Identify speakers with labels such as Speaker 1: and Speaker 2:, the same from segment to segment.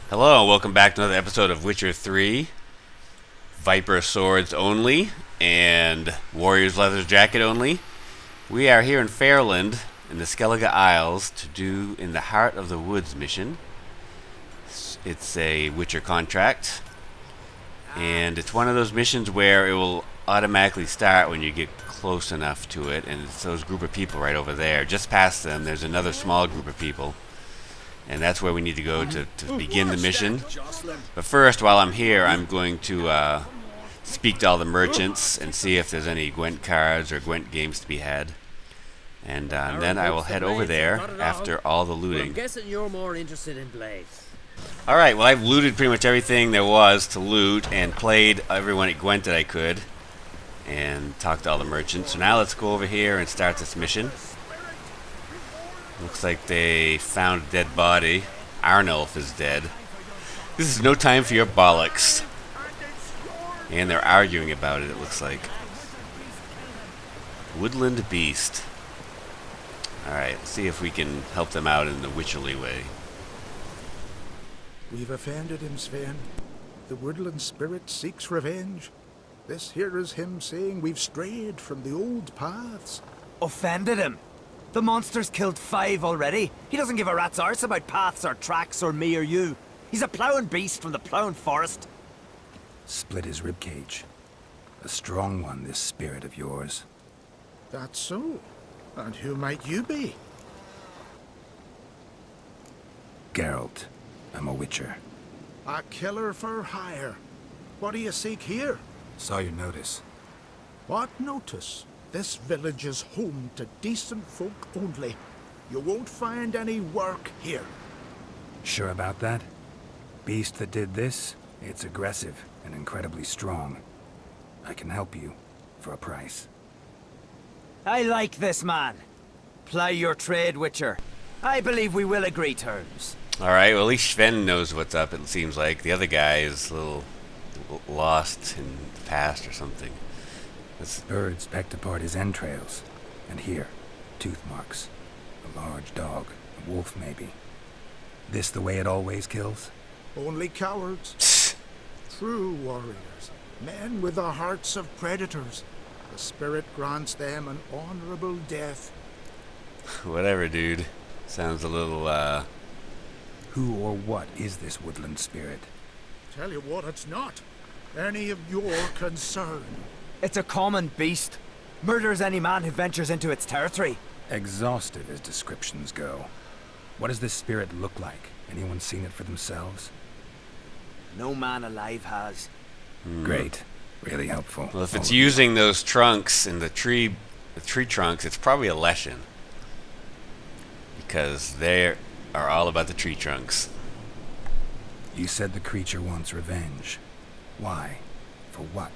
Speaker 1: Hello, and welcome back to another episode of Witcher 3. Viper Swords only, and Warrior's Leather Jacket only. We are here in Fairland, in the Skellige Isles, to do In the Heart of the Woods mission. It's a Witcher contract, and it's one of those missions where it will automatically start when you get close enough to it, and it's those group of people right over there. Just past them, there's another small group of people. And that's where we need to go to begin the mission. But first, while I'm here, I'm going to speak to all the merchants and see if there's any Gwent cards or Gwent games to be had. And then I will head over there after all the looting.
Speaker 2: I'm guessing you're more interested in blades.
Speaker 1: Alright, well, I've looted pretty much everything there was to loot and played everyone at Gwent that I could. And talked to all the merchants. So now let's go over here and start this mission. Looks like they found a dead body. Arnulf is dead. This is no time for your bollocks. And they're arguing about it, it looks like. Woodland Beast. Alright, let's see if we can help them out in the witcherly way.
Speaker 3: We've offended him, Sven. The woodland spirit seeks revenge. This here is him saying we've strayed from the old paths.
Speaker 4: Offended him? The monster's killed 5 already. He doesn't give a rat's arse about paths or tracks or me or you. He's a ploughing beast from the ploughing forest.
Speaker 5: Split his ribcage. A strong one, this spirit of yours.
Speaker 3: That's so. And who might you be?
Speaker 5: Geralt. I'm a witcher.
Speaker 3: A killer for hire. What do you seek here?
Speaker 5: Saw your notice.
Speaker 3: What notice? This village is home to decent folk only. You won't find any work here.
Speaker 5: Sure about that? Beast that did this, it's aggressive and incredibly strong. I can help you, for a price.
Speaker 4: I like this man. Ply your trade, Witcher. I believe we will agree terms.
Speaker 1: Alright, well, at least Sven knows what's up, it seems like. The other guy is a little lost in the past or something.
Speaker 5: Birds pecked apart his entrails. And here, tooth marks. A large dog. A wolf, maybe. This the way it always kills?
Speaker 3: Only cowards. True warriors. Men with the hearts of predators. The spirit grants them an honorable death.
Speaker 1: Whatever, dude. Sounds a little,
Speaker 5: Who or what is this woodland spirit?
Speaker 3: Tell you what, it's not any of your concern.
Speaker 4: It's a common beast. Murders any man who ventures into its territory.
Speaker 5: Exhaustive as descriptions go. What does this spirit look like? Anyone seen it for themselves?
Speaker 4: No man alive has.
Speaker 5: Great. Really helpful.
Speaker 1: well, if it's
Speaker 5: All of you.
Speaker 1: using those trunks in the tree trunks, it's probably a lesson. Because they are all about the tree trunks.
Speaker 5: You said the creature wants revenge. Why? For what?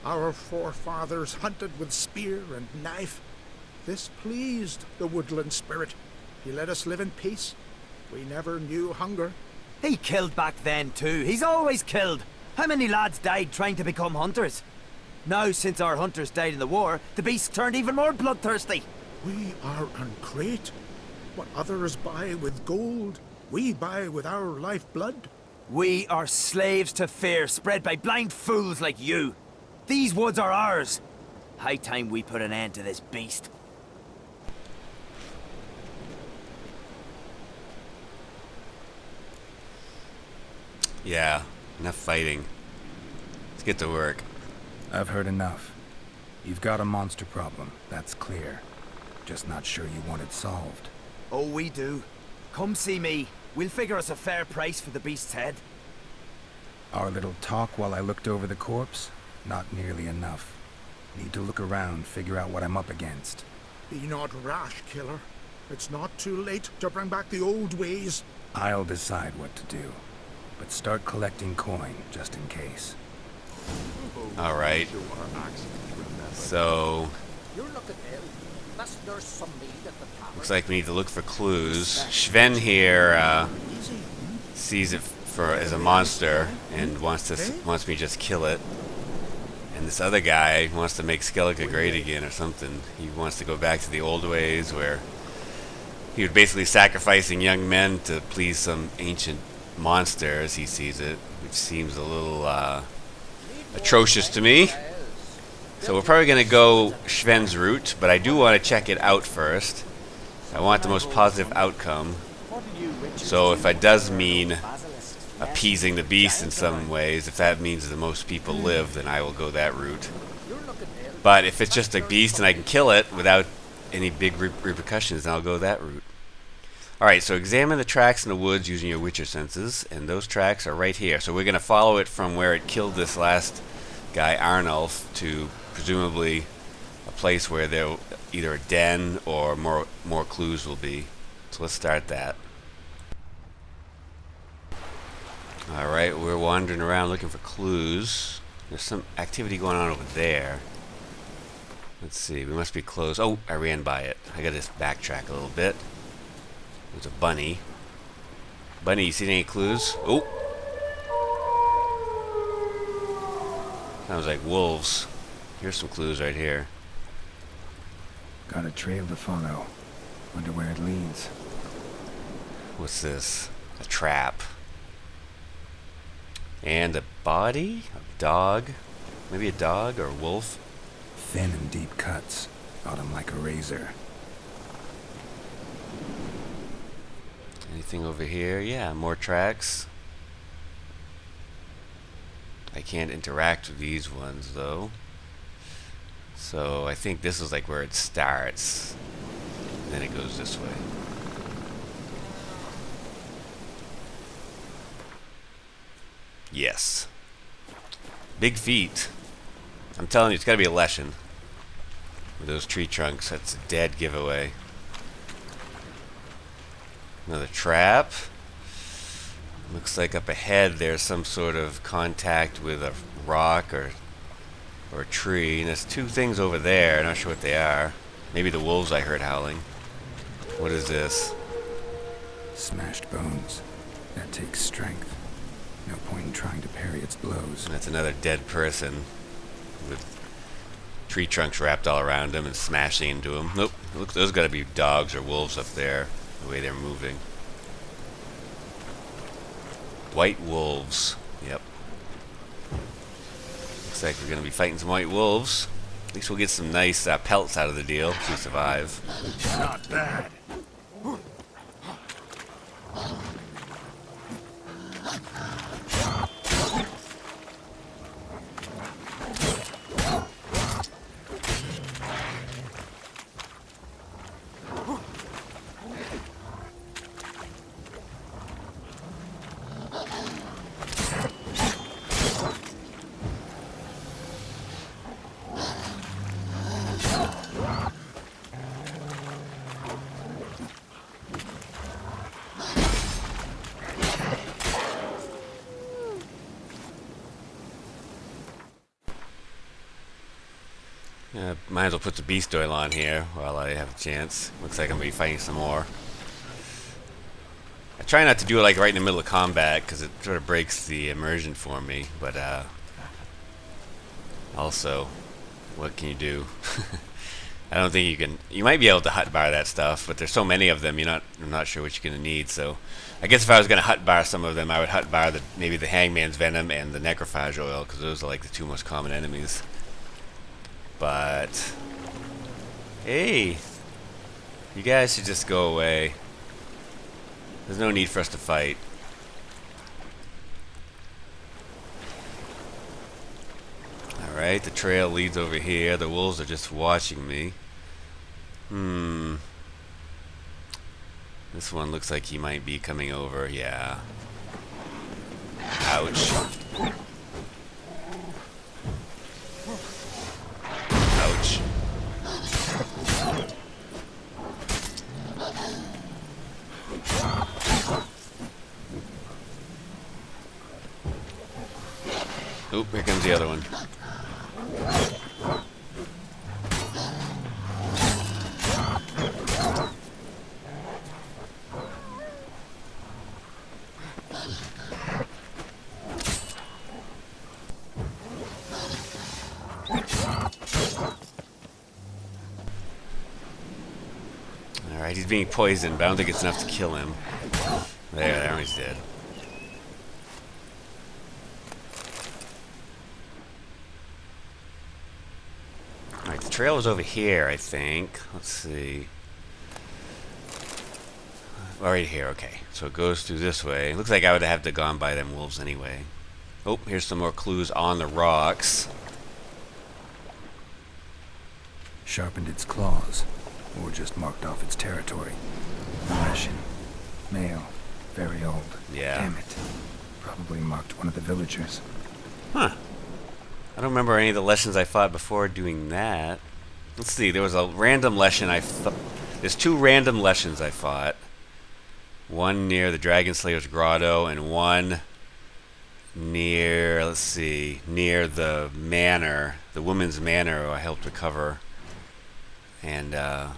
Speaker 3: Our forefathers hunted with spear and knife. This pleased the woodland spirit. He let us live in peace. We never knew hunger.
Speaker 4: He killed back then too. He's always killed. How many lads died trying to become hunters? Now, since our hunters died in the war, the beast turned even more bloodthirsty.
Speaker 3: We are uncreate. What others buy with gold, we buy with our lifeblood.
Speaker 4: We are slaves to fear spread by blind fools like you. These woods are ours. High time we put an end to this beast.
Speaker 1: Yeah, enough fighting. Let's get to work.
Speaker 5: I've heard enough. You've got a monster problem, that's clear. Just not sure you want it solved.
Speaker 4: Oh, we do. Come see me. We'll figure us a fair price for the beast's head.
Speaker 5: Our little talk while I looked over the corpse? Not nearly enough. Need to look around, figure out what I'm up against.
Speaker 3: Be not rash, killer. It's not too late to bring back the old ways.
Speaker 5: I'll decide what to do. But start collecting coin, just in case.
Speaker 1: Alright. So, looks like we need to look for clues. Sven here sees it as a monster and wants me to just kill it. And this other guy wants to make Skellige great again or something. He wants to go back to the old ways where he was basically sacrificing young men to please some ancient monster as he sees it, which seems a little atrocious to me. So we're probably going to go Sven's route, but I do want to check it out first. I want the most positive outcome. So if it does mean appeasing the beast in some ways, if that means the most people live, then I will go that route. But if it's just a beast and I can kill it without any big repercussions, then I'll go that route. Alright, so examine the tracks in the woods using your Witcher senses, and those tracks are right here. So we're going to follow it from where it killed this last guy, Arnulf, to presumably a place where there either a den or more clues will be. So let's start that. Alright, we're wandering around looking for clues. There's some activity going on over there. Let's see, we must be close. Oh, I ran by it. I gotta just backtrack a little bit. There's a bunny. Bunny, you seen any clues? Oh! Sounds like wolves. Here's some clues right here.
Speaker 5: Got a trail to follow. Wonder where it leads.
Speaker 1: What's this? A trap. And a body? A dog? Maybe a dog or a wolf?
Speaker 5: Thin and deep cuts. Got him like a razor.
Speaker 1: Anything over here? Yeah, more tracks. I can't interact with these ones though. So I think this is like where it starts. And then it goes this way. Yes. Big feet. I'm telling you, it's gotta be a lesson. With those tree trunks, that's a dead giveaway. Another trap. Looks like up ahead there's some sort of contact with a rock or a tree. And there's two things over there. I'm not sure what they are. Maybe the wolves I heard howling. What is this?
Speaker 5: Smashed bones. That takes strength. No point in trying to parry its blows.
Speaker 1: That's another dead person with tree trunks wrapped all around him and smashing into him. Nope. Look, those gotta be dogs or wolves up there. The way they're moving. White wolves. Yep. Looks like we're going to be fighting some white wolves. At least we'll get some nice pelts out of the deal if we survive.
Speaker 3: Not bad.
Speaker 1: Might as well put the beast oil on here while I have a chance. Looks like I'm going to be fighting some more. I try not to do it like right in the middle of combat because it sort of breaks the immersion for me. But also, what can you do? I don't think you can. You might be able to hotbar that stuff, but there's so many of them. I'm not sure what you're going to need. So, I guess if I was going to hotbar some of them, I would hotbar maybe the Hangman's Venom and the Necrophage oil because those are like the two most common enemies. But hey, you guys should just go away. There's no need for us to fight. Alright, the trail leads over here. The wolves are just watching me. This one looks like he might be coming over. Yeah. Ouch. Ouch. Oop, here comes the other one. Alright, he's being poisoned, but I don't think it's enough to kill him. There, he's dead. trail was over here, I think. Let's see. Right here, okay. So it goes through this way. Looks like I would have to gone by them wolves anyway. Oh, here's some more clues on the rocks.
Speaker 5: Sharpened its claws, or just marked off its territory. Russian. Male. Very old.
Speaker 1: Yeah.
Speaker 5: Damn it. Probably marked one of the villagers.
Speaker 1: Huh. I don't remember any of the lessons I fought before doing that. Let's see, there was a random lesson there's 2 random lessons I fought. One near the Dragon Slayer's Grotto, and one near, let's see, near the manor, the woman's manor I helped recover. And I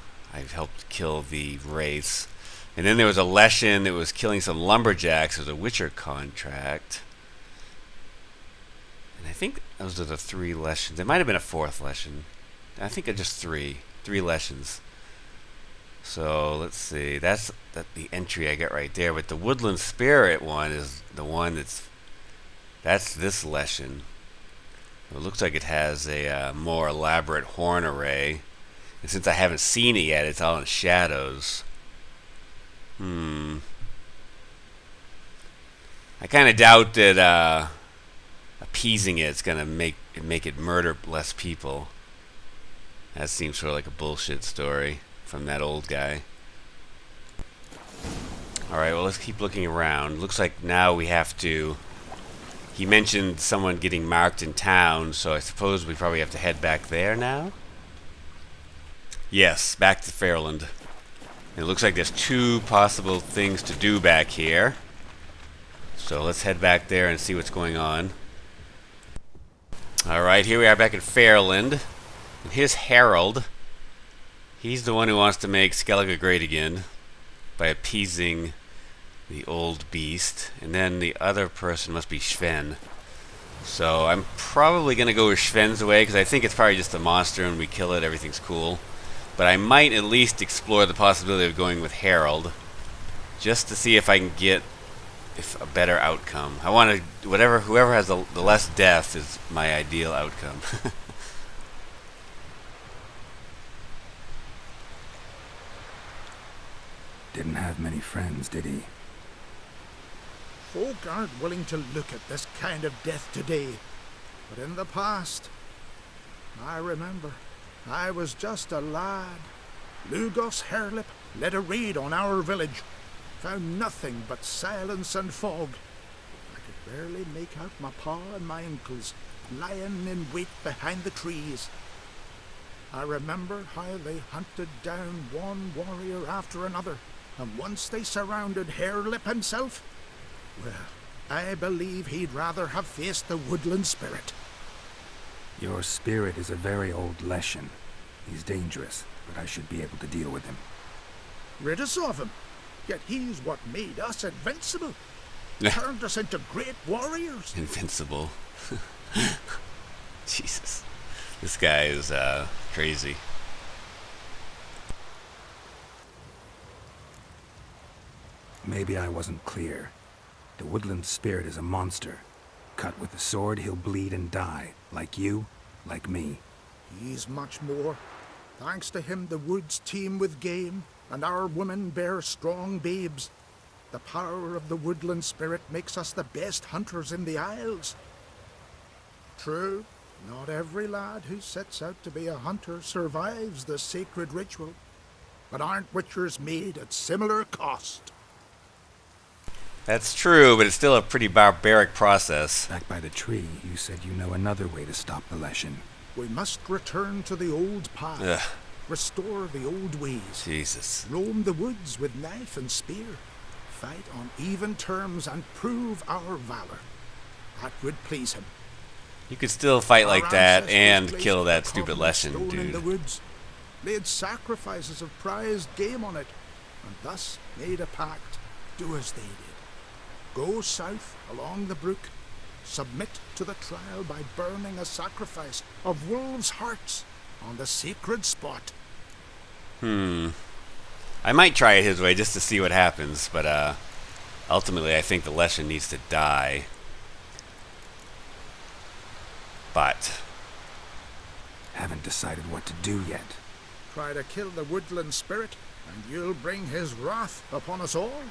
Speaker 1: helped kill the wraiths. And then there was a lesson that was killing some lumberjacks as a Witcher contract. And I think those are the 3 lessons. There might have been a 4th lesson. I think it's just 3 lessons. So let's see. That's the entry I got right there. But the Woodland Spirit one is the one that's this lesson. It looks like it has a more elaborate horn array. And since I haven't seen it yet, it's all in shadows. I kind of doubt that appeasing it's gonna make it murder less people. That seems sort of like a bullshit story from that old guy. Alright, well, let's keep looking around. Looks like now we have to... He mentioned someone getting marked in town, so I suppose we probably have to head back there now? Yes, back to Fairland. It looks like there's 2 possible things to do back here. So let's head back there and see what's going on. Alright, here we are back in Fairland. And here's Geralt. He's the one who wants to make Skellige great again by appeasing the old beast. And then the other person must be Sven. So I'm probably going to go with Sven's way, because I think it's probably just a monster and we kill it, everything's cool. But I might at least explore the possibility of going with Geralt, just to see if I can get a better outcome. I want to, whoever has the less death is my ideal outcome.
Speaker 5: Didn't have many friends, did he?
Speaker 3: Folk aren't willing to look at this kind of death today. But in the past, I remember, I was just a lad. Lugos Herlip led a raid on our village. Found nothing but silence and fog. I could barely make out my pa and my uncles lying in wait behind the trees. I remember how they hunted down one warrior after another, and once they surrounded Herlip himself, well, I believe he'd rather have faced the woodland spirit.
Speaker 5: Your spirit is a very old Leshen. He's dangerous, but I should be able to deal with him.
Speaker 3: Rid us of him. Yet he's what made us invincible. Turned us into great warriors.
Speaker 1: Invincible. Jesus. This guy is crazy.
Speaker 5: Maybe I wasn't clear. The woodland spirit is a monster. Cut with a sword, he'll bleed and die. Like you, like me.
Speaker 3: He's much more. Thanks to him, the woods teem with game, and our women bear strong babes. The power of the woodland spirit makes us the best hunters in the Isles. True, not every lad who sets out to be a hunter survives the sacred ritual. But aren't witchers made at similar cost?
Speaker 1: That's true, but it's still a pretty barbaric process.
Speaker 5: Back by the tree, you said you know another way to stop the Leshen.
Speaker 3: We must return to the old path.
Speaker 1: Ugh.
Speaker 3: Restore the old ways.
Speaker 1: Jesus.
Speaker 3: Roam the woods with knife and spear. Fight on even terms and prove our valor. That would please him.
Speaker 1: You could still fight like
Speaker 3: Our
Speaker 1: that
Speaker 3: ancestors
Speaker 1: and
Speaker 3: placed
Speaker 1: kill
Speaker 3: the
Speaker 1: that stupid
Speaker 3: covenant
Speaker 1: lesson,
Speaker 3: stone in the
Speaker 1: dude.
Speaker 3: woods, laid sacrifices of prized game on it, and thus made a pact. Do as they did. Go south along the brook. Submit to the trial by burning a sacrifice of wolves' hearts on the sacred spot.
Speaker 1: I might try it his way just to see what happens, but ultimately I think the lesson needs to die. But
Speaker 5: Haven't decided what to do yet.
Speaker 3: Try to kill the woodland spirit, and you'll bring his wrath upon us all.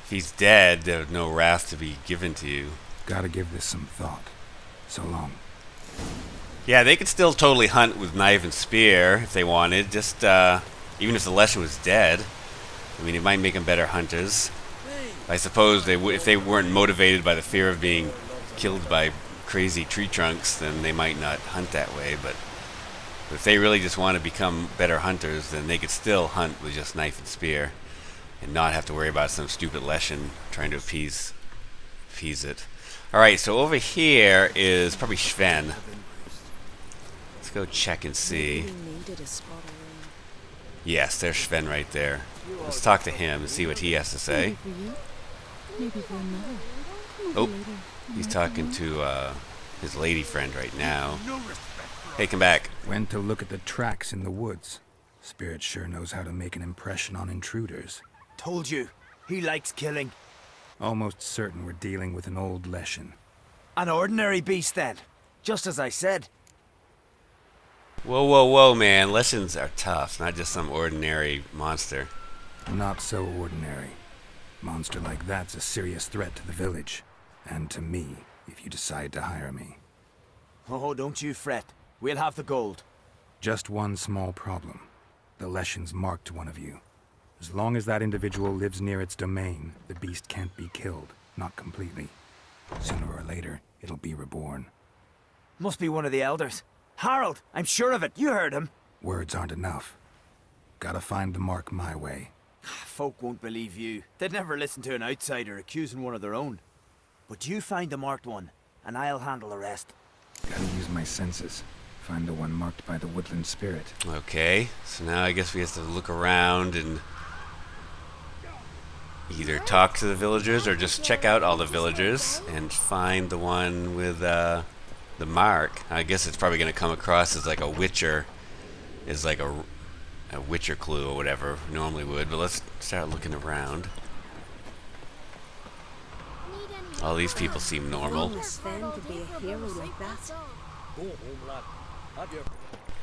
Speaker 1: If he's dead, there's no wrath to be given to you.
Speaker 5: Gotta give this some thought. So long.
Speaker 1: Yeah, they could still totally hunt with knife and spear if they wanted. Just, even if the Leshen was dead. I mean, it might make them better hunters. I suppose they would, if they weren't motivated by the fear of being killed by crazy tree trunks, then they might not hunt that way. But if they really just want to become better hunters, then they could still hunt with just knife and spear, and not have to worry about some stupid Leshen trying to appease it. All right, so over here is probably Sven. Let's go check and see. Yes, there's Sven right there. Let's talk to him and see what he has to say. Oh, he's talking to his lady friend right now. Hey, come back.
Speaker 5: Went to look at the tracks in the woods. Spirit sure knows how to make an impression on intruders.
Speaker 4: Told you, he likes killing.
Speaker 5: Almost certain we're dealing with an old Leshen.
Speaker 4: An ordinary beast then, just as I said.
Speaker 1: Whoa, whoa, whoa, man. Leshens are tough, not just some ordinary monster.
Speaker 5: Not so ordinary. Monster like that's a serious threat to the village. And to me, if you decide to hire me.
Speaker 4: Oh, don't you fret. We'll have the gold.
Speaker 5: Just one small problem. The Leshen's marked one of you. As long as that individual lives near its domain, the beast can't be killed. Not completely. Sooner or later, it'll be reborn.
Speaker 4: Must be one of the elders. Harold, I'm sure of it. You heard him.
Speaker 5: Words aren't enough. Gotta find the mark my way.
Speaker 4: Folk won't believe you. They'd never listen to an outsider accusing one of their own. But you find the marked one, and I'll handle the rest.
Speaker 5: Gotta use my senses. Find the one marked by the woodland spirit.
Speaker 1: Okay, so now I guess we have to look around and either talk to the villagers or just check out all the villagers and find the one with the mark. I guess it's probably going to come across as like a witcher, is like a witcher clue or whatever normally would. But let's start looking around. All these people seem normal.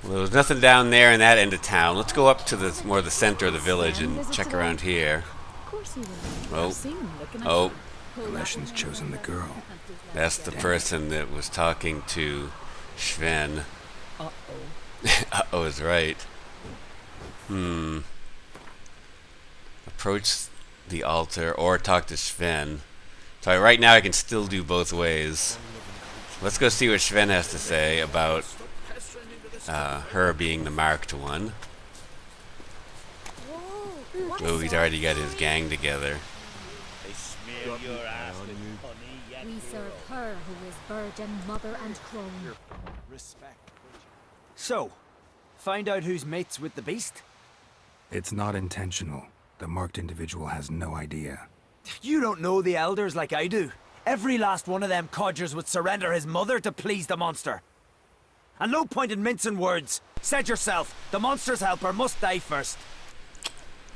Speaker 1: Well, there's nothing down there in that end of town. Let's go up to the more the center of the village and check around here. Oh,
Speaker 5: the Leshen's chosen the girl.
Speaker 1: That's the person that was talking to Sven. Uh-oh is right. Approach the altar or talk to Sven. So right now I can still do both ways. Let's go see what Sven has to say about her being the marked one. Oh, he's already got his gang together.
Speaker 6: We serve her who is virgin, mother, and crone.
Speaker 4: Respect. So, find out who's mates with the beast?
Speaker 5: It's not intentional. The marked individual has no idea.
Speaker 4: You don't know the elders like I do. Every last one of them codgers would surrender his mother to please the monster. And no point in mincing words. Said yourself, the monster's helper must die first.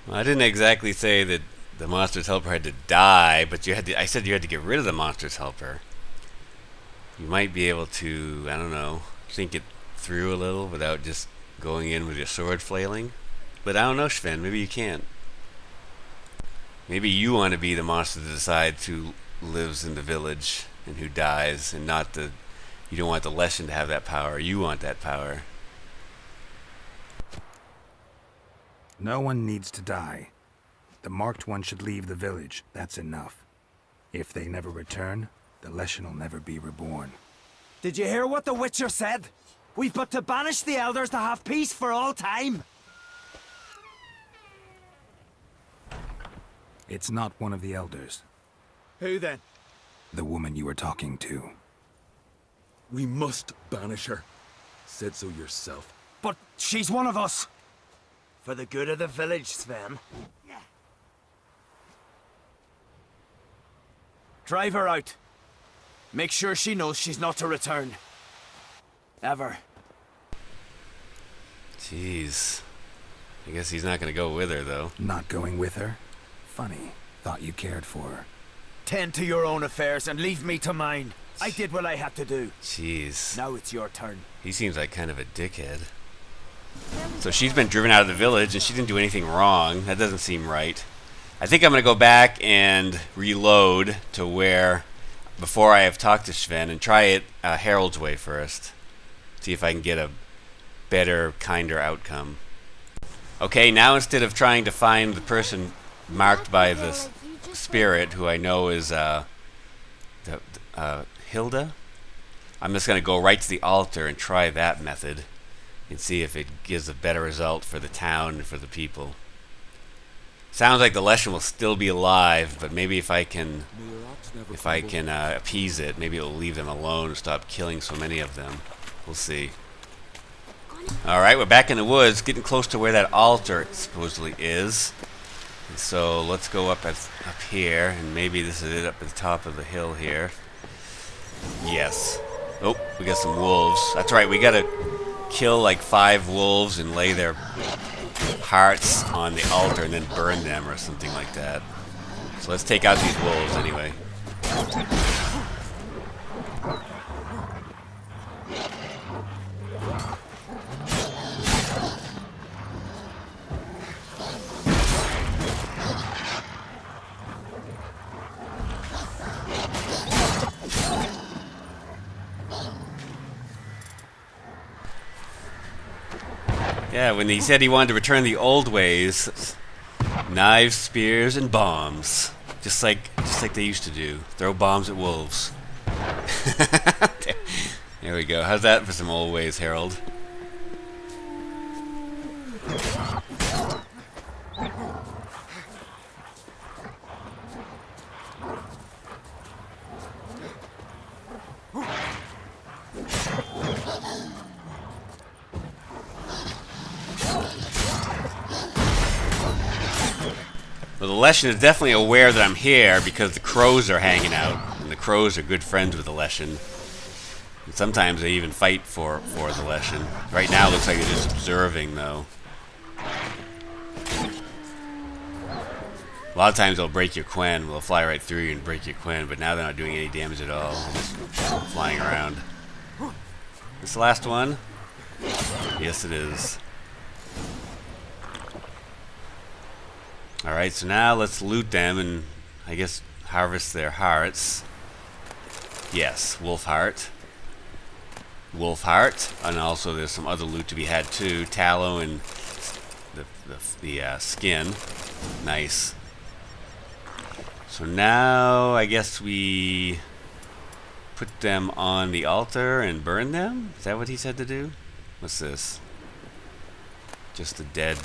Speaker 1: Well, I didn't exactly say that the monster's helper had to die, but you had to, I said you had to get rid of the monster's helper. You might be able to, I don't know, think it through a little without just going in with your sword flailing. But I don't know, Sven, maybe you can't. Maybe you want to be the monster that decides who lives in the village and who dies, and not the... You don't want the Leshen to have that power. You want that power.
Speaker 5: No one needs to die. The marked one should leave the village. That's enough. If they never return, the Leshen will never be reborn.
Speaker 4: Did you hear what the Witcher said? We've but to banish the elders to have peace for all time.
Speaker 5: It's not one of the elders.
Speaker 4: Who then?
Speaker 5: The woman you were talking to.
Speaker 7: We must banish her. Said so yourself.
Speaker 4: But she's one of us. For the good of the village, Sven. Drive her out. Make sure she knows she's not to return. Ever.
Speaker 1: Jeez. I guess he's not going to go with her, though.
Speaker 5: Not going with her? Funny. Thought you cared for her.
Speaker 4: Tend to your own affairs and leave me to mine. I did what I had to do.
Speaker 1: Jeez.
Speaker 4: Now it's your turn.
Speaker 1: He seems like kind of a dickhead. So she's been driven out of the village, and she didn't do anything wrong. That doesn't seem right. I think I'm going to go back and reload to where, before I have talked to Sven, and try it Harold's way first. See if I can get a better, kinder outcome. Okay, now instead of trying to find the person marked by the spirit, who I know is Hilda, I'm just going to go right to the altar and try that method and see if it gives a better result for the town and for the people. Sounds like the Leshen will still be alive, but maybe if I can appease it, maybe it'll leave them alone and stop killing so many of them. We'll see. Alright, we're back in the woods, getting close to where that altar supposedly is. And so let's go up here, and maybe this is it up at the top of the hill here. Yes. Oh, we got some wolves. That's right, we gotta kill like 5 wolves and lay their hearts on the altar and then burn them or something like that. So let's take out these wolves anyway. Yeah, when he said he wanted to return the old ways, knives, spears, and bombs, just like they used to do. Throw bombs at wolves. There we go. How's that for some old ways, Harold? Well, the Leshen is definitely aware that I'm here because the crows are hanging out, and the crows are good friends with the Leshen. And sometimes they even fight for the Leshen. Right now it looks like they're just observing, though. A lot of times they'll break your Quen. They'll fly right through you and break your Quen, but now they're not doing any damage at all. They're just flying around. This the last one? Yes, it is. Alright, so now let's loot them and, I guess, harvest their hearts. Yes, wolf heart. Wolf heart. And also there's some other loot to be had too. Tallow and the skin. Nice. So now, I guess we put them on the altar and burn them? Is that what he said to do? What's this? Just a dead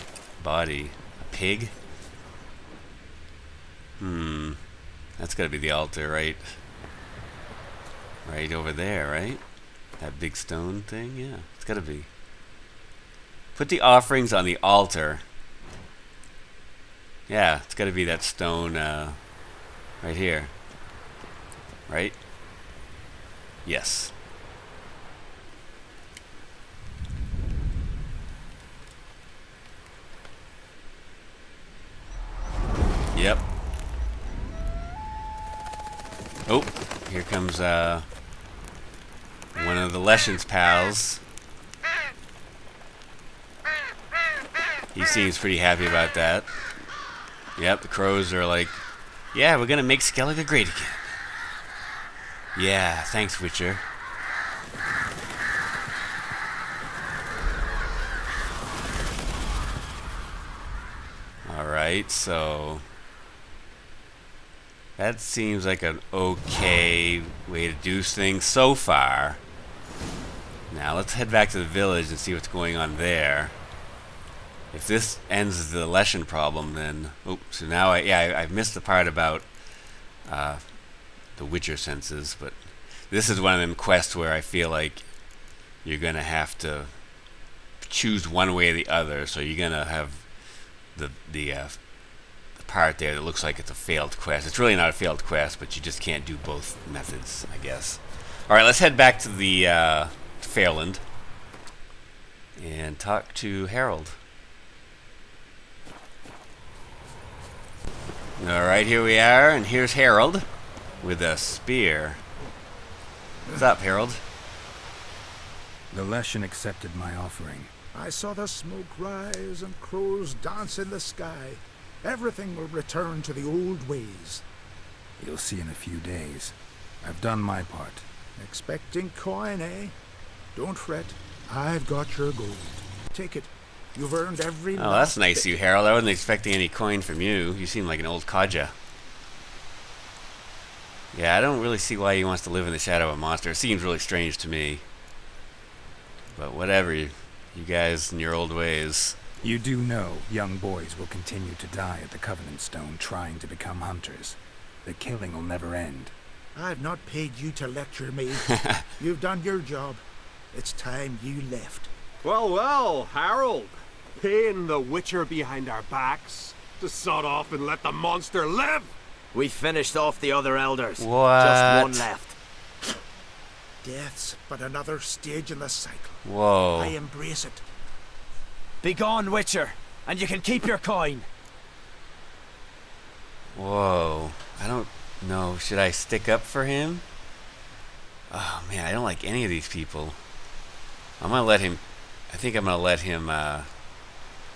Speaker 1: body. A pig? That's gotta be the altar, right? Right over there, right? That big stone thing? Yeah, it's gotta be. Put the offerings on the altar. Yeah, it's gotta be that stone, right here. Right? Yes. Yep. Oh, here comes one of the Leshen's pals. He seems pretty happy about that. Yep, the crows are like, yeah, we're gonna make Skellige great again. Yeah, thanks, Witcher. Alright, so that seems like an okay way to do things so far. Now let's head back to the village and see what's going on there. If this ends the Leshen problem, then... Oh, so now I've missed the part about the Witcher senses, but this is one of them quests where I feel like you're going to have to choose one way or the other, so you're going to have the part there that looks like it's a failed quest. It's really not a failed quest, but you just can't do both methods, I guess. Alright, let's head back to the to Fairland and talk to Harold. Alright, here we are, and here's Harold with a spear. What's up, Harold?
Speaker 5: The Leshen accepted my offering.
Speaker 3: I saw the smoke rise and crows dance in the sky. Everything will return to the old ways.
Speaker 5: You'll see in a few days. I've done my part.
Speaker 3: Expecting coin, eh? Don't fret. I've got your gold. Take it. You've earned every
Speaker 1: Oh, that's nice of you, Harold. I wasn't expecting any coin from you. You seem like an old codger. Yeah, I don't really see why he wants to live in the shadow of a monster. It seems really strange to me. But whatever, you guys in your old ways.
Speaker 5: You do know young boys will continue to die at the Covenant Stone trying to become hunters. The killing will never end.
Speaker 3: I've not paid you to lecture me. You've done your job. It's time you left.
Speaker 8: Well, well, Harold. Paying the witcher behind our backs to sod off and let the monster live.
Speaker 4: We finished off the other elders.
Speaker 1: What?
Speaker 4: Just one left.
Speaker 3: Death's but another stage in the cycle.
Speaker 1: Whoa.
Speaker 3: I embrace it.
Speaker 4: Be gone, Witcher, and you can keep your coin.
Speaker 1: Whoa. I don't know. Should I stick up for him? Oh, man, I don't like any of these people. I'm gonna let him... I think I'm gonna let him,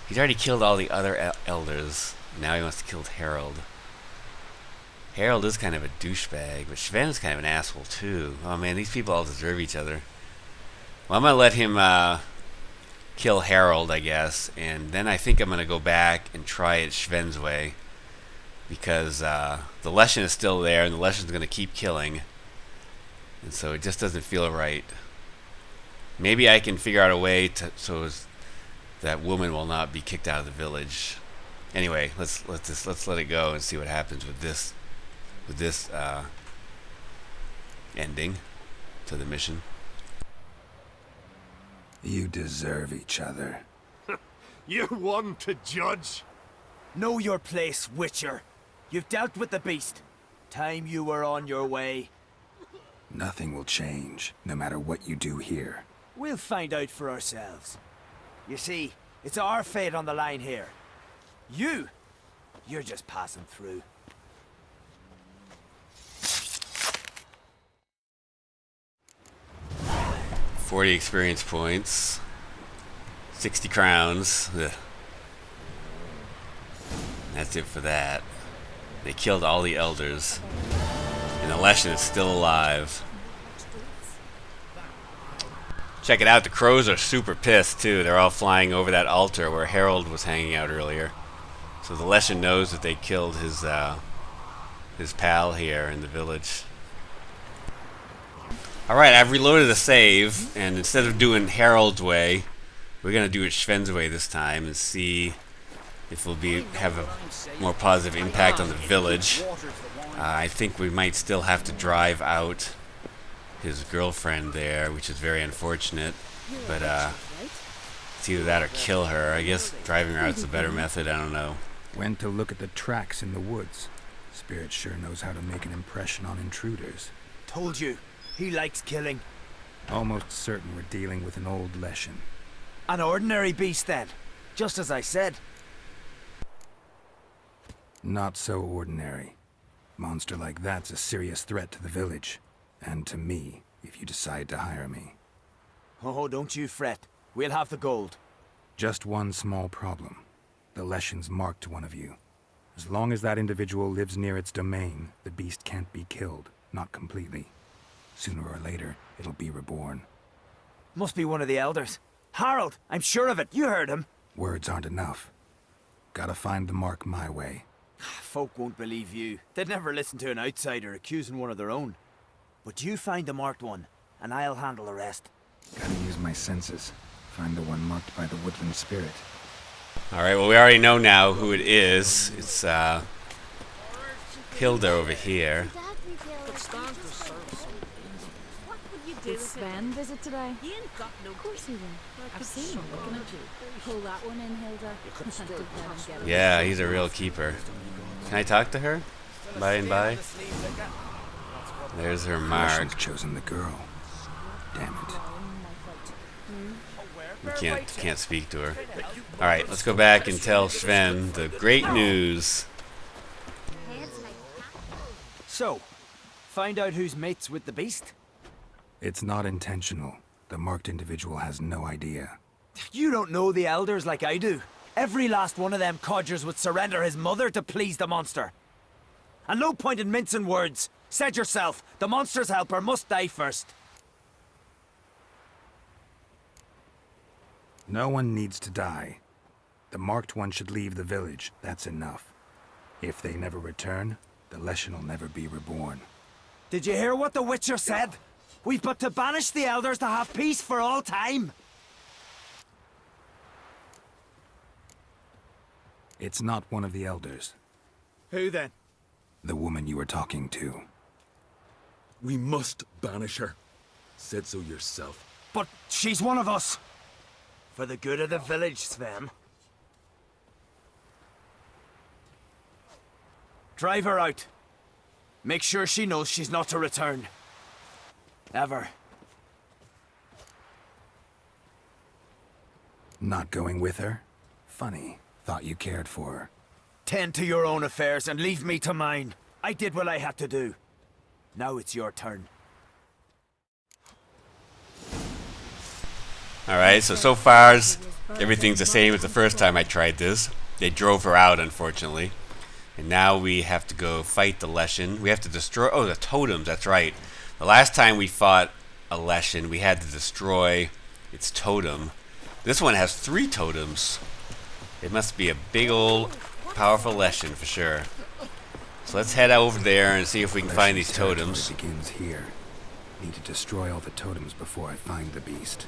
Speaker 1: he's already killed all the other elders. Now he wants to kill Harold. Harold is kind of a douchebag, but Sven is kind of an asshole, too. Oh, man, these people all deserve each other. Well, I'm gonna let him, kill Harold, I guess, and then I think I'm gonna go back and try it Sven's way. Because, the Leshen is still there, and the Leshen's gonna keep killing. And so it just doesn't feel right. Maybe I can figure out a way to so that woman will not be kicked out of the village. Anyway, let's let it go and see what happens with this ending to the mission.
Speaker 5: You deserve each other.
Speaker 8: You one to judge.
Speaker 4: Know your place, Witcher. You've dealt with the beast. Time you were on your way.
Speaker 5: Nothing will change, no matter what you do here.
Speaker 4: We'll find out for ourselves. You see, it's our fate on the line here. You're just passing through.
Speaker 1: $40 experience points. 60 crowns. Ugh. That's it for that. They killed all the elders. And the Leshen is still alive. Check it out, the crows are super pissed too. They're all flying over that altar where Harold was hanging out earlier. So the Leshen knows that they killed his pal here in the village. Alright, I've reloaded the save, and instead of doing Harold's way, we're gonna do it Sven's way this time and see if we'll have a more positive impact on the village. I think we might still have to drive out his girlfriend there, which is very unfortunate, but it's either that or kill her. I guess driving her out's a better method. I don't know.
Speaker 5: Went to look at the tracks in the woods. Spirit sure knows how to make an impression on intruders.
Speaker 4: Told you, he likes killing.
Speaker 5: Almost certain we're dealing with an old Leshen.
Speaker 4: An ordinary beast then, just as I said.
Speaker 5: Not so ordinary. Monster like that's a serious threat to the village. And to me, if you decide to hire me.
Speaker 4: Oh, don't you fret. We'll have the gold.
Speaker 5: Just one small problem. The Leshen's marked one of you. As long as that individual lives near its domain, the beast can't be killed. Not completely. Sooner or later, it'll be reborn.
Speaker 4: Must be one of the elders. Harold, I'm sure of it. You heard him.
Speaker 5: Words aren't enough. Gotta find the mark my way.
Speaker 4: Folk won't believe you. They'd never listen to an outsider accusing one of their own. But you find the marked one, and I'll handle the rest.
Speaker 5: Gotta use my senses. Find the one marked by the woodland spirit.
Speaker 1: Alright, well we already know now who it is. It's Hilda over here.
Speaker 6: Did Sven visit today? Of course he will. I've seen him looking at you. Pull that one in, Hilda. Don't let him get away.
Speaker 1: Yeah, he's a real keeper. Can I talk to her? By and by? There's her mark.
Speaker 5: Leshen's chosen the girl. Damn it.
Speaker 1: We can't speak to her. Alright, let's go back and tell Sven the great news.
Speaker 4: So, find out who's mates with the beast?
Speaker 5: It's not intentional. The marked individual has no idea.
Speaker 4: You don't know the elders like I do. Every last one of them codgers would surrender his mother to please the monster. And no point in mincing words. Said yourself, the monster's helper must die first.
Speaker 5: No one needs to die. The marked one should leave the village. That's enough. If they never return, the Leshen will never be reborn.
Speaker 4: Did you hear what the Witcher said? We've but to banish the elders to have peace for all time.
Speaker 5: It's not one of the elders.
Speaker 4: Who then?
Speaker 5: The woman you were talking to.
Speaker 7: We must banish her. Said so yourself.
Speaker 4: But she's one of us. For the good of the village, Sven. Drive her out. Make sure she knows she's not to return. Ever.
Speaker 5: Not going with her? Funny. Thought you cared for her.
Speaker 4: Tend to your own affairs and leave me to mine. I did what I had to do. Now it's your turn.
Speaker 1: Alright, so far everything's the same as the first time I tried this. They drove her out, unfortunately. And now we have to go fight the Leshen. We have to destroy... Oh, the Totems, that's right. The last time we fought a Leshen, we had to destroy its totem. This one has 3 totems. It must be a big old powerful Leshen for sure. So let's head over there and see if we can find these totems.
Speaker 5: It begins here. Need to destroy all the totems before I find the beast.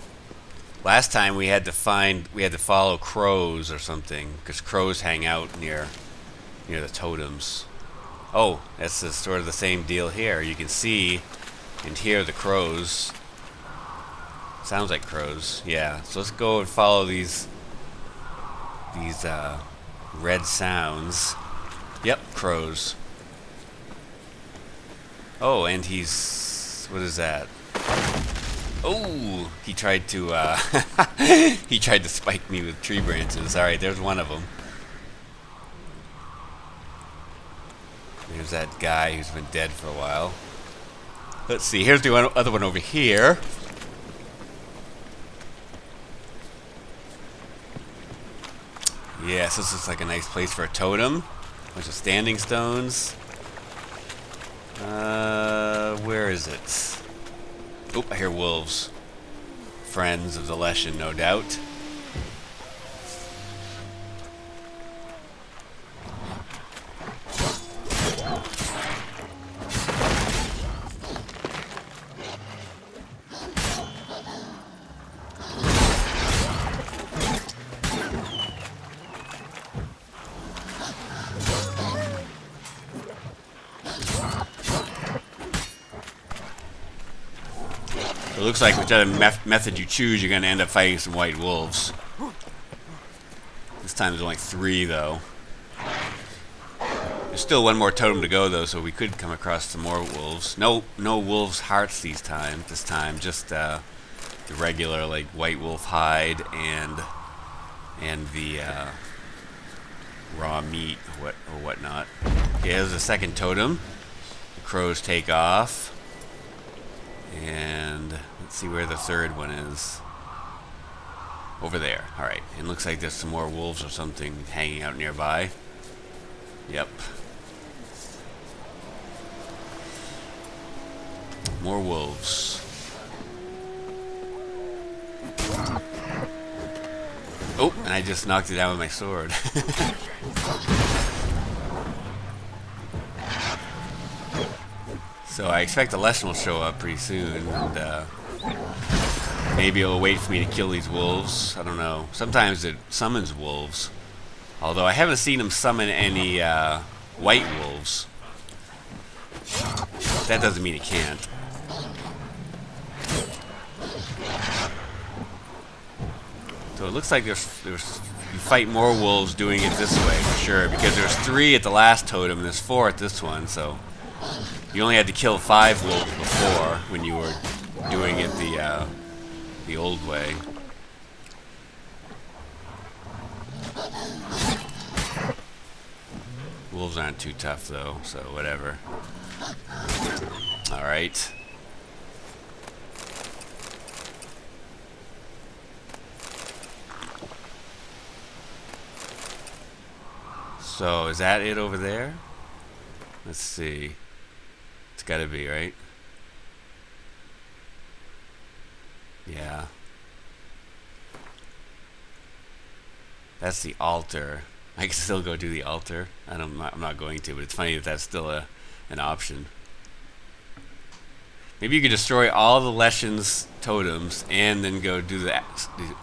Speaker 1: Last time we had to follow crows or something, because crows hang out near the totems. Oh, that's sort of the same deal here. You can see and hear the crows. Sounds like crows, yeah. So let's go and follow these red sounds. Yep, crows. Oh, and what is that? Oh, he tried to he tried to spike me with tree branches. All right, there's one of them. There's that guy who's been dead for a while. Let's see. Here's the other one over here. Yes, this looks like a nice place for a totem. Bunch of standing stones. Where is it? Oh, I hear wolves. Friends of the Leshen, no doubt. It looks like whichever method you choose, you're going to end up fighting some white wolves. This time there's only 3, though. There's still one more totem to go, though, so we could come across some more wolves. No wolves' hearts this time. Just the regular, like, white wolf hide and the raw meat or whatnot. Okay, there's the second totem. The crows take off. And let's see where the third one is. Over there. Alright. And looks like there's some more wolves or something hanging out nearby. Yep. More wolves. Oh, and I just knocked it down with my sword. So I expect the Leshen will show up pretty soon, and maybe it'll wait for me to kill these wolves. I don't know. Sometimes it summons wolves. Although I haven't seen him summon any white wolves. That doesn't mean it can't. So it looks like you fight more wolves doing it this way for sure, because there's 3 at the last totem and there's 4 at this one, so you only had to kill 5 wolves before when you were doing it the old way. Wolves aren't too tough though, so whatever. Alright. So, is that it over there? Let's see. It's gotta be, right? Yeah. That's the altar. I can still go do the altar. I'm not going to, but it's funny that that's still an option. Maybe you could destroy all the Leshen's totems and then go do the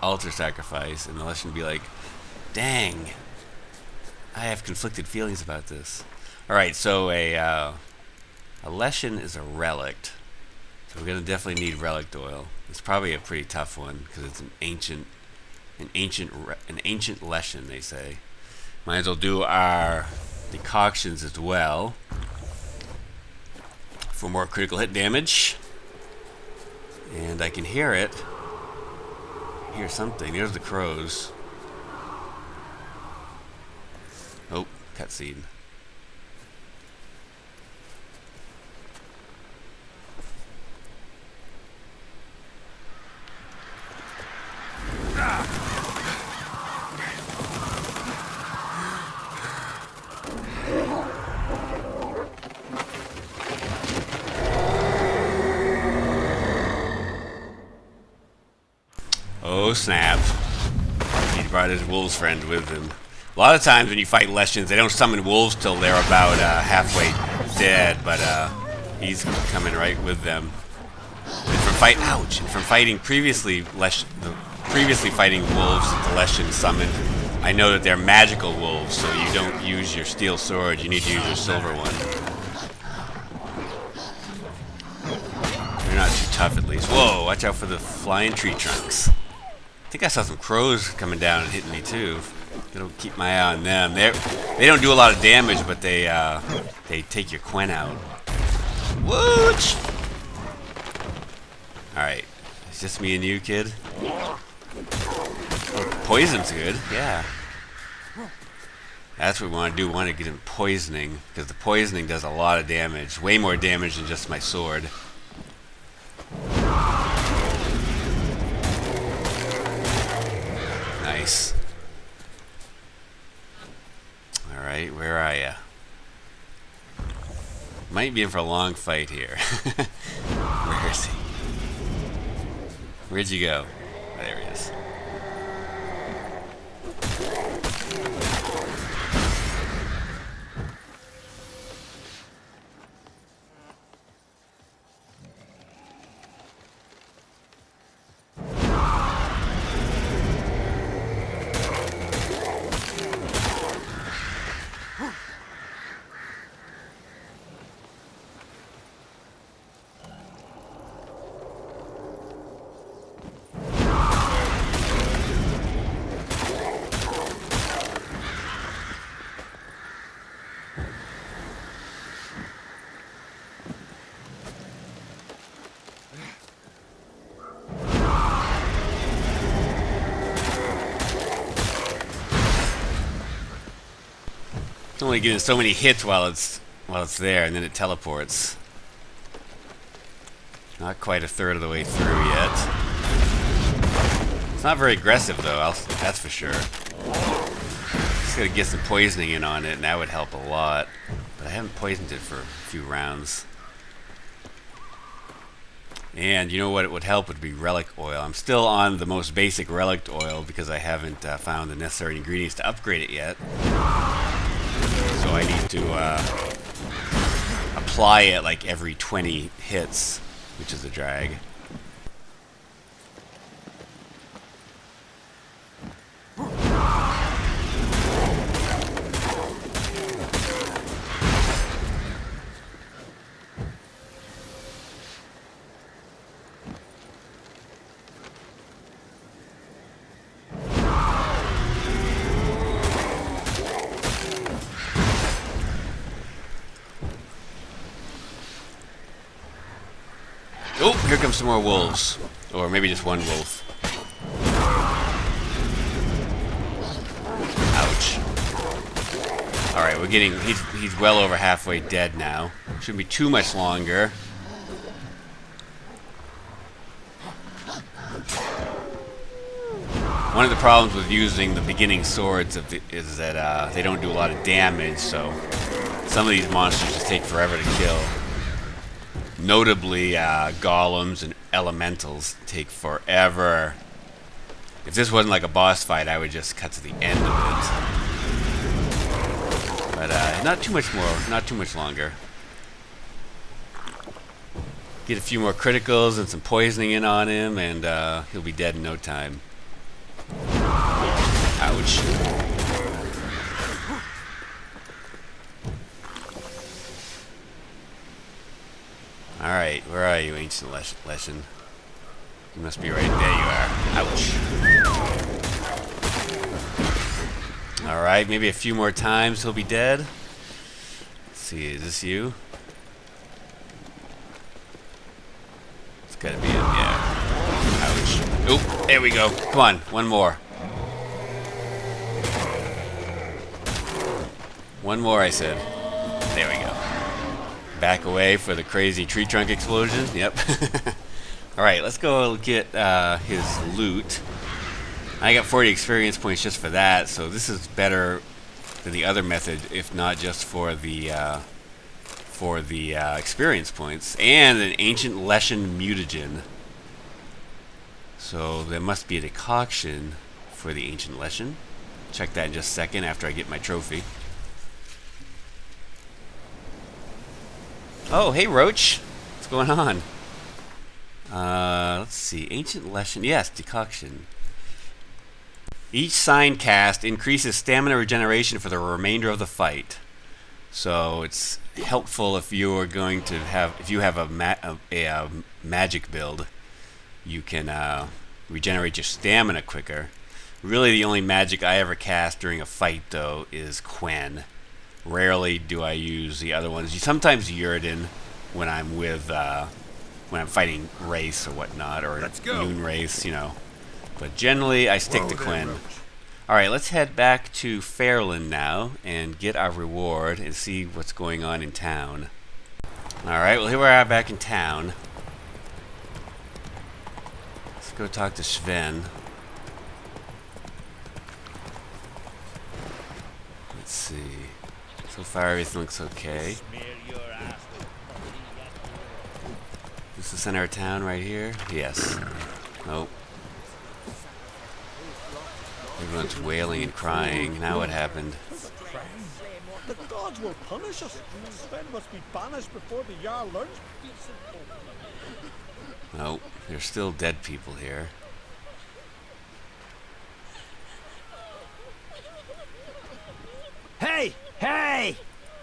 Speaker 1: altar sacrifice, and the Leshen would be like, dang, I have conflicted feelings about this. Alright, so a Leshen is a relic. So we're going to definitely need relic oil. It's probably a pretty tough one because it's an ancient Leshen, they say. Might as well do our decoctions as well for more critical hit damage. And I can hear it. Hear something. There's the crows. Oh, cutscene. Oh snap. He brought his wolves friend with him. A lot of times when you fight Leshens, they don't summon wolves till they're about halfway dead, but he's coming right with them. And from fighting previously fighting wolves that the Leshen summoned, I know that they're magical wolves, so you don't use your steel sword, you need to use your silver one. They're not too tough at least. Whoa, watch out for the flying tree trunks. I think I saw some crows coming down and hitting me too. Gotta keep my eye on them. They don't do a lot of damage, but they take your Quen out. Wooch! Alright. It's just me and you, kid. Oh, poison's good, yeah. That's what we want to do. We want to get him poisoning, because the poisoning does a lot of damage. Way more damage than just my sword. Nice. Alright, where are ya? Might be in for a long fight here. Where is he? Where'd you go? Oh, there he is. It's only getting so many hits while it's there, and then it teleports. Not quite a third of the way through yet. It's not very aggressive though, that's for sure. Just gotta get some poisoning in on it, and that would help a lot. But I haven't poisoned it for a few rounds. And you know what it would help would be relic oil. I'm still on the most basic relic oil because I haven't found the necessary ingredients to upgrade it yet. So I need to apply it like every 20 hits, which is a drag. Oh, here comes some more wolves. Or maybe just one wolf. Ouch. Alright, we're getting... He's well over halfway dead now. Shouldn't be too much longer. One of the problems with using the beginning swords is that they don't do a lot of damage, so some of these monsters just take forever to kill. Notably, golems and elementals take forever. If this wasn't like a boss fight, I would just cut to the end of it. But not too much more, not too much longer. Get a few more criticals and some poisoning in on him, and he'll be dead in no time. Ouch. Alright, where are you, Ancient Lesson? You must be right there. You are. Ouch. Alright, maybe a few more times he'll be dead. Let's see, is this you? It's gotta be him, yeah. Ouch. Oop, there we go. Come on, one more. One more, I said. There we go. Back away for the crazy tree trunk explosion. Yep. Alright, let's go get his loot. I got 40 experience points just for that, so this is better than the other method, if not just for the experience points. And an ancient Leshen mutagen. So there must be a decoction for the ancient Leshen. Check that in just a second after I get my trophy. Oh, hey Roach. What's going on? Let's see. Ancient Leshen. Yes, decoction. Each sign cast increases stamina regeneration for the remainder of the fight. So it's helpful if you are going to have, if you have a magic build, you can regenerate your stamina quicker. Really, the only magic I ever cast during a fight, though, is Quen. Rarely do I use the other ones. Sometimes Yrden when I'm with when I'm fighting race or whatnot, or noon race, you know. But generally, I stick to Quen. All right, let's head back to Fairland now and get our reward and see what's going on in town. All right, well here we are back in town. Let's go talk to Sven. Let's see. So far, everything looks okay. This is the center of town right here? Yes. Nope. Everyone's wailing and crying. Now what happened?
Speaker 9: The gods will punish us. Sven must be banished before the Jarl learns.
Speaker 1: Nope. There's still dead people here.
Speaker 4: Hey! Hey!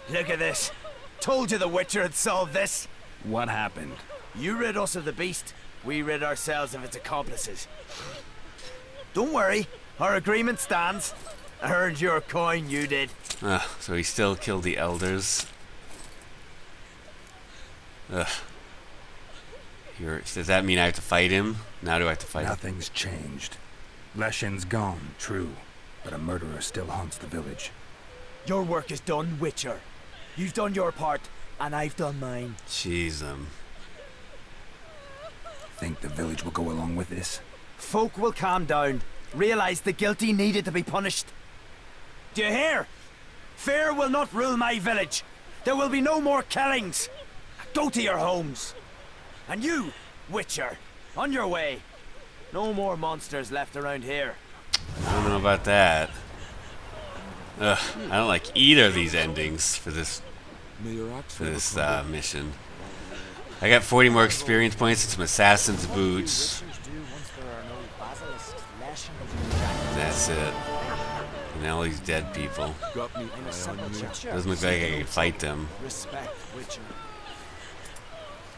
Speaker 4: Look at this. Told you the Witcher had solved this.
Speaker 5: What happened?
Speaker 4: You rid us of the beast. We rid ourselves of its accomplices. Don't worry. Our agreement stands. I earned your coin, you did.
Speaker 1: So he still killed the elders. Ugh. Does that mean I have to fight him? Now do I have to fight him?
Speaker 5: Nothing's changed. Leshen's gone, true, but a murderer still haunts the village.
Speaker 4: Your work is done, Witcher. You've done your part, and I've done mine.
Speaker 1: Jeez,
Speaker 5: Think the village will go along with this?
Speaker 4: Folk will calm down, realize the guilty needed to be punished. Do you hear? Fear will not rule my village. There will be no more killings. Go to your homes. And you, Witcher, on your way. No more monsters left around here.
Speaker 1: I don't know about that. Ugh, I don't like either of these endings for this mission. I got 40 more experience points and some assassin's boots. That's it. And all these dead people. Doesn't look like I can fight them.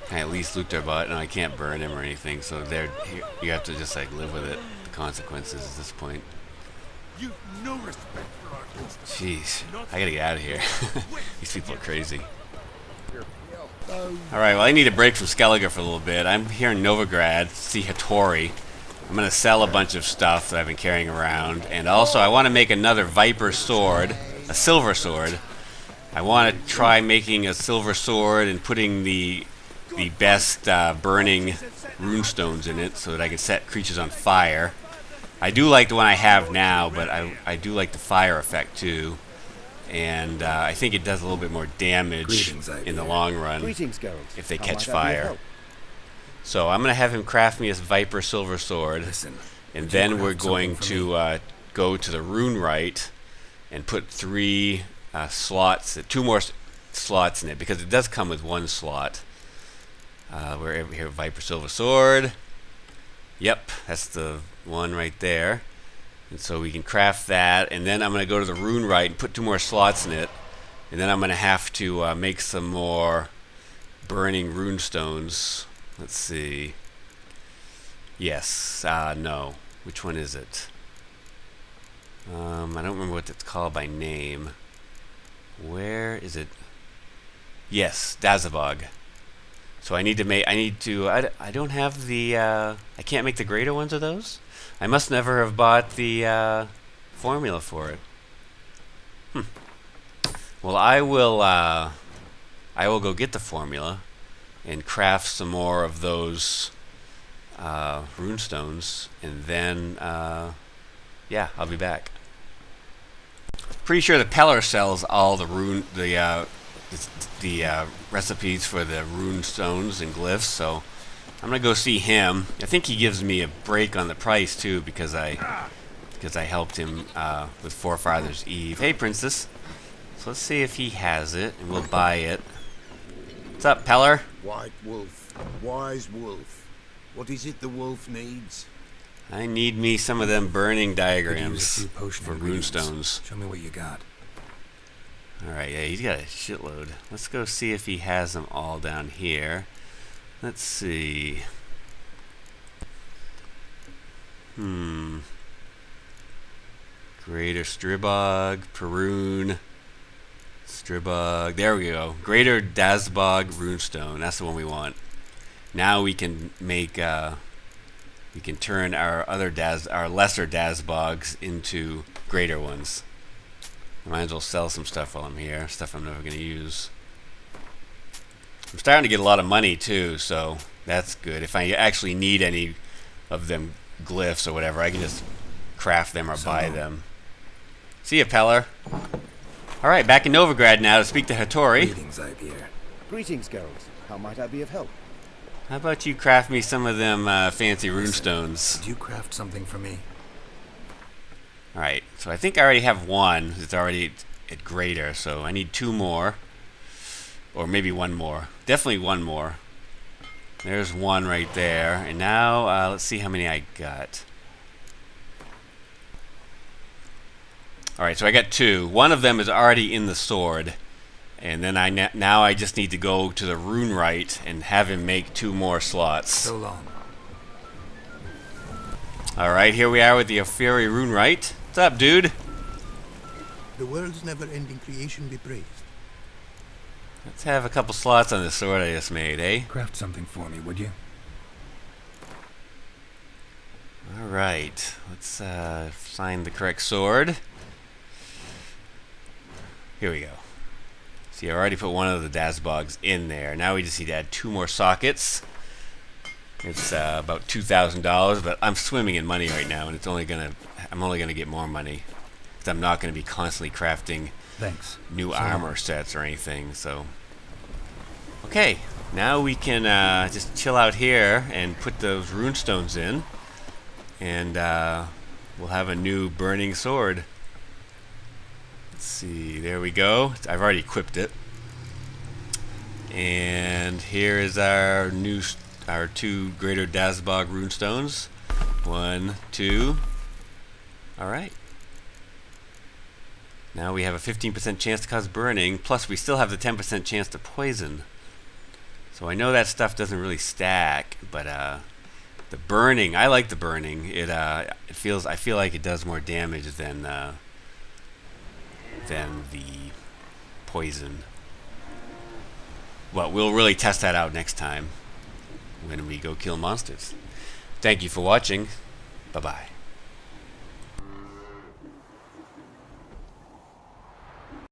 Speaker 1: Can I at least loot their butt? No, I can't burn him or anything, so you have to just like live with it. The consequences at this point.
Speaker 9: You've no respect for our
Speaker 1: Jeez, I gotta get out of here. These people are crazy. Alright, well I need a break from Skellige for a little bit. I'm here in Novigrad, see Hattori. I'm gonna sell a bunch of stuff that I've been carrying around, and also I want to make another Viper sword, a silver sword. I want to try making a silver sword and putting the best burning runestones in it so that I can set creatures on fire. I do like the one I have now, but I do like the fire effect too. And I think it does a little bit more damage in the long run if they catch fire. So I'm going to have him craft me a Viper Silver Sword. And then we're going to go to the Rune Rite and put 2 more slots in it, because it does come with 1 slot. We're here, Viper Silver Sword. Yep, that's the one right there. And so we can craft that, and then I'm going to go to the Rune Rite and put 2 more slots in it. And then I'm going to have to make some more burning rune stones. Let's see. Yes, no. Which one is it? I don't remember what it's called by name. Where is it? Yes, Dazabog. So I don't have the, I can't make the greater ones of those? I must never have bought the formula for it. Well, I will go get the formula and craft some more of those rune stones, and then yeah, I'll be back. Pretty sure the Peller sells all the recipes for the rune stones and glyphs, so I'm gonna go see him. I think he gives me a break on the price too, because I helped him with Forefather's Eve. Hey, Princess. So let's see if he has it, and we'll buy it. What's up, Peller?
Speaker 10: White wolf, wise wolf. What is it the wolf needs?
Speaker 1: I need me some of them burning diagrams
Speaker 5: for
Speaker 1: runestones.
Speaker 5: Show me what you got.
Speaker 1: Alright, yeah, he's got a shitload. Let's go see if he has them all down here. Let's see. Greater Stribog, Perun, Stribog. There we go. Greater Dazbog Runestone. That's the one we want. Now we can make, we can turn our lesser Dazbogs into greater ones. I might as well sell some stuff while I'm here. Stuff I'm never going to use. I'm starting to get a lot of money too, so that's good. If I actually need any of them glyphs or whatever, I can just craft them or buy them. See ya, Peller. Alright, back in Novigrad now to speak to Hattori.
Speaker 5: Greetings, Ivier.
Speaker 11: Greetings, Geralt. How might I be of help?
Speaker 1: How about you craft me some of them fancy runestones?
Speaker 5: Did you craft something for me?
Speaker 1: Alright, so I think I already have one. It's already at greater, so I need 2 more. Or maybe 1 more. Definitely 1 more. There's 1 right there. And now, let's see how many I got. Alright, so I got 2. One of them is already in the sword. And then now I just need to go to the Rune Rite and have him make 2 more slots.
Speaker 5: So long.
Speaker 1: Alright, here we are with the Ofiri Rune Rite. What's up, dude?
Speaker 10: The world's never-ending creation be praised.
Speaker 1: Let's have a couple slots on the sword I just made, eh?
Speaker 5: Craft something for me, would you?
Speaker 1: Alright, let's find the correct sword. Here we go. See, I already put one of the Dazbogs in there. Now we just need to add 2 more sockets. It's about $2,000, but I'm swimming in money right now, and I'm only gonna get more money, because I'm not gonna be constantly crafting new armor sets or anything. So, okay, now we can just chill out here and put those runestones in, and we'll have a new burning sword. Let's see, there we go. I've already equipped it, and here is our 2 greater Dazbog runestones. 1, 2. Alright. Now we have a 15% chance to cause burning, plus we still have the 10% chance to poison. So I know that stuff doesn't really stack, but the burning, I like the burning. I feel like it does more damage than the poison. Well, we'll really test that out next time when we go kill monsters. Thank you for watching. Bye-bye.